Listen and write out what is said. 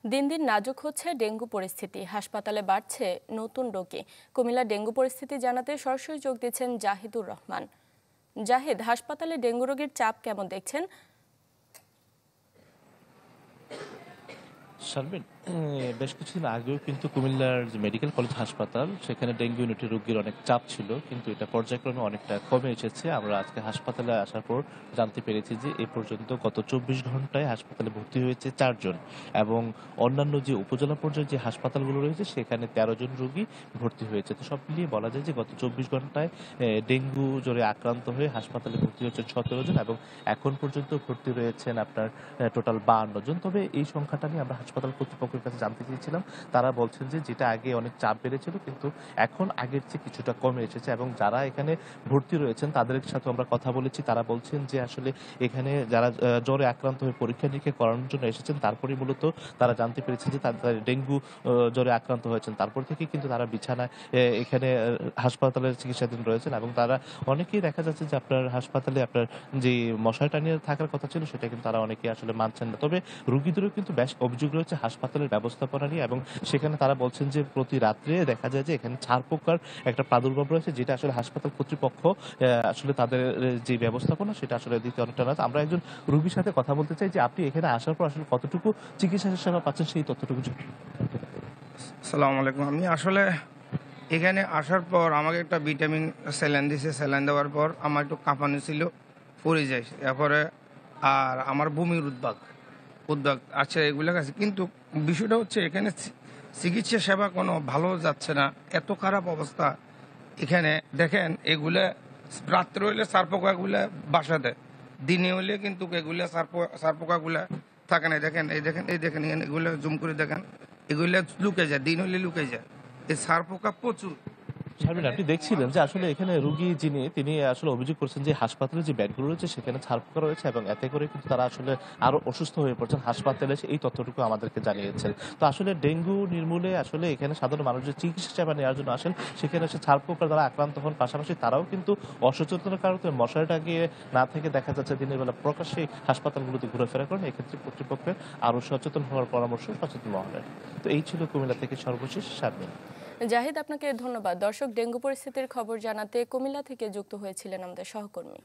দিন দিন নাজুক হচ্ছে ডেঙ্গু পরিস্থিতি, হাসপাতালে বাড়ছে নতুন রোগী। কুমিল্লা ডেঙ্গু পরিস্থিতি জানাতে সরাসরি যোগ দিচ্ছেন জাহিদুর রহমান। জাহিদ, হাসপাতালে ডেঙ্গু রোগীর চাপ কেমন দেখছেন? শারমিন, বেশ কিছুদিন আগেও কিন্তু কুমিল্লার যে মেডিকেল কলেজ হাসপাতাল সেখানে ডেঙ্গু ইউনিটের রোগীর অনেক চাপ ছিল, কিন্তু এটা পর্যায়ক্রমে অনেকটা কমে এসেছে। আমরা আজকে হাসপাতালে আসার পর জানতে পেরেছি যে এ পর্যন্ত গত ২৪ ঘন্টায় হাসপাতালে ভর্তি হয়েছে ৪ জন, এবং অন্যান্য যে উপজেলা পর্যায়ে যে হাসপাতালগুলো রয়েছে সেখানে ১৩ জন রোগী ভর্তি হয়েছে। তো সব মিলিয়ে বলা যায় যে গত ২৪ ঘন্টায় ডেঙ্গু জ্বরে আক্রান্ত হয়ে হাসপাতালে ভর্তি হয়েছেন ১৭ জন, এবং এখন পর্যন্ত ভর্তি রয়েছেন আপনার টোটাল ৫২ জন। তবে এই সংখ্যাটা নিয়ে আমরা হাসপাতাল কর্তৃপক্ষের কাছে জানতে চেয়েছিলাম। তারা বলছেন যে যেটা আগে অনেক চাপ বেড়েছিল, কিন্তু এখন আগের চেয়ে কিছুটা কমে এসেছে, এবং যারা এখানে ভর্তি রয়েছেন তাদের সাথে আমরা কথা বলেছি। তারা বলছেন যে আসলে এখানে যারা জ্বরে আক্রান্ত হয়ে পরীক্ষা নিরীক্ষা করানোর জন্য এসেছেন, তারপরে মূলত তারা জানতে পেরেছেন যে তাদের ডেঙ্গু জ্বরে আক্রান্ত হয়েছেন। তারপর থেকে কিন্তু তারা বিছানায় এখানে হাসপাতালের চিকিৎসাধীন রয়েছেন, এবং তারা অনেকেই দেখা যাচ্ছে যে আপনার হাসপাতালে আপনার যে মশারি টানিয়ে থাকার কথা ছিল সেটা কিন্তু তারা অনেকেই আসলে মানছেন না। তবে রোগীদেরও কিন্তু বেশ অভিযোগ রয়েছে হাসপাতালের ব্যবস্থাপনা নিয়ে, এবং সেখানে তারা বলছেন যে প্রতি রাত্রে দেখা যায় যে এখানে ছারপোকার একটা প্রাদুর্ভাব রয়েছে, যেটা আসলে হাসপাতাল কর্তৃপক্ষ আসলে তাদের যে ব্যবস্থাপনা সেটা আসলে দিতে অনেকটা না। আমরা একজন রোগীর সাথে কথা বলতে চাই যে আপনি এখানে আসার পর আসলে কতটুকু চিকিৎসা সেবা পাচ্ছেন সেই তথ্যটুকু। আসসালামু আলাইকুম। আমি আসলে এখানে আসার পর আমাকে একটা ভিটামিন স্যালাইন দিয়েছে। স্যালাইন দেওয়ার পর আমার একটু কাঁপানি ছিল, পড়ে যায়। এরপরে আর আমার বমির উদ্বেগ আছে, এগুলো আছে। কিন্তু বিষয়টা হচ্ছে এখানে চিকিৎসা সেবা কোনো ভালো যাচ্ছে না, এত খারাপ অবস্থা। এখানে দেখেন এগুলা রাত্রে হইলে সার পোকাগুলা বাসা দেয়, দিনে হইলে কিন্তু এগুলা সার পোকাগুলা থাকে না। দেখেন এই দেখেন এগুলো জুম করে দেখেন, এগুলা লুকে যায়, দিন হইলে লুকে যায়। এই সার পোকা প্রচুর। শারমিন, আপনি দেখছিলেন যে আসলে এখানে রোগী তিনি আসলে অভিযোগ করছেন যে হাসপাতালে যে বেডগুলো রয়েছে সেখানে ছারপোকা রয়েছে, এবং এতে করে কিন্তু তারা আসলে আরো অসুস্থ হয়ে পড়ছেন। হাসপাতালে এসে এই তথ্যটুকু আমাদেরকে জানিয়েছেন। তো আসলে ডেঙ্গু নির্মূলে আসলে এখানে সাধারণ মানুষ যে চিকিৎসা সেবা নেওয়ার জন্য আসেন, সেখানে এসে ছারপোকার দ্বারা আক্রান্ত হন, পাশাপাশি তারাও কিন্তু অসচেতনার কারণে মশারিটা গিয়ে না থেকে দেখা যাচ্ছে দিনের বেলা প্রকাশ্যে হাসপাতালগুলোতে ঘুরেফেরা করেন। এক্ষেত্রে কর্তৃপক্ষের আরো সচেতন হওয়ার পরামর্শ সচেতন মহলের। তো এই ছিল কুমিল্লা থেকে সর্বশেষ। শারমিন। জাহিদ, আপনাকে ধন্যবাদ। দর্শক, ডেঙ্গু পরিস্থিতির খবর জানাতে কুমিল্লা থেকে যুক্ত হয়েছিলেন আমাদের সহকর্মী।